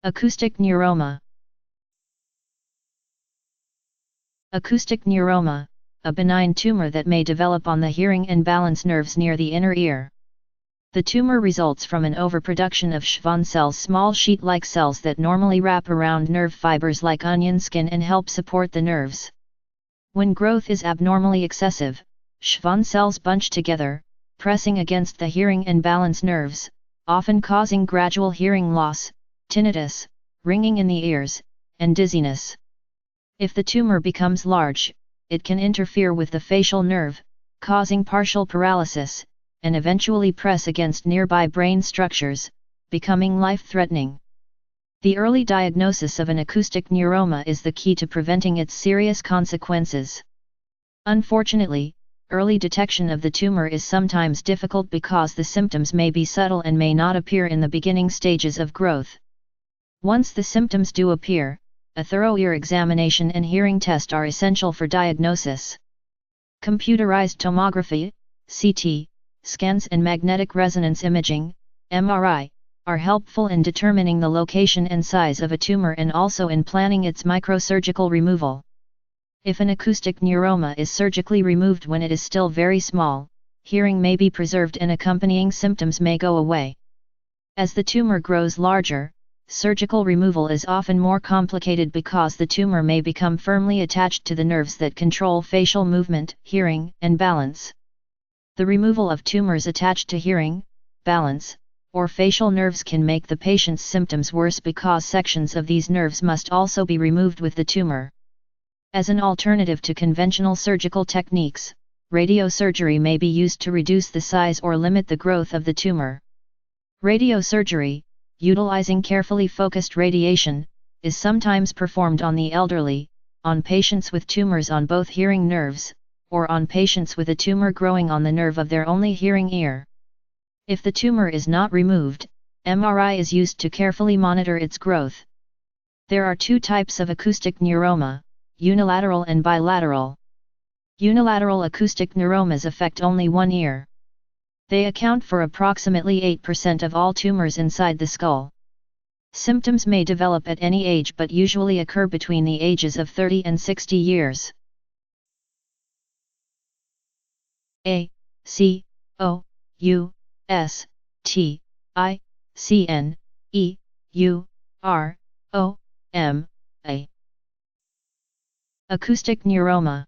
Acoustic neuroma. Acoustic neuroma, a benign tumor that may develop on the hearing and balance nerves near the inner ear. The tumor results from an overproduction of Schwann cells, small sheet-like cells that normally wrap around nerve fibers like onion skin and help support the nerves. When growth is abnormally excessive, Schwann cells bunch together, pressing against the hearing and balance nerves, often causing gradual hearing loss, tinnitus, ringing in the ears, and dizziness. If the tumor becomes large, it can interfere with the facial nerve, causing partial paralysis, and eventually press against nearby brain structures, becoming life-threatening. The early diagnosis of an acoustic neuroma is the key to preventing its serious consequences. Unfortunately, early detection of the tumor is sometimes difficult because the symptoms may be subtle and may not appear in the beginning stages of growth. Once the symptoms do appear, a thorough ear examination and hearing test are essential for diagnosis. Computerized tomography, CT, scans and magnetic resonance imaging, MRI, are helpful in determining the location and size of a tumor and also in planning its microsurgical removal. If an acoustic neuroma is surgically removed when it is still very small, hearing may be preserved and accompanying symptoms may go away. As the tumor grows larger, surgical removal is often more complicated because the tumor may become firmly attached to the nerves that control facial movement, hearing, and balance. The removal of tumors attached to hearing, balance, or facial nerves can make the patient's symptoms worse because sections of these nerves must also be removed with the tumor. As an alternative to conventional surgical techniques, radiosurgery may be used to reduce the size or limit the growth of the tumor. Radiosurgery, utilizing carefully focused radiation, is sometimes performed on the elderly, on patients with tumors on both hearing nerves, or on patients with a tumor growing on the nerve of their only hearing ear. If the tumor is not removed, MRI is used to carefully monitor its growth. There are two types of acoustic neuroma, unilateral and bilateral. Unilateral acoustic neuromas affect only one ear. They account for approximately 8% of all tumors inside the skull. Symptoms may develop at any age but usually occur between the ages of 30 and 60 years. A C O U S T I C N E U R O M A. Acoustic neuroma.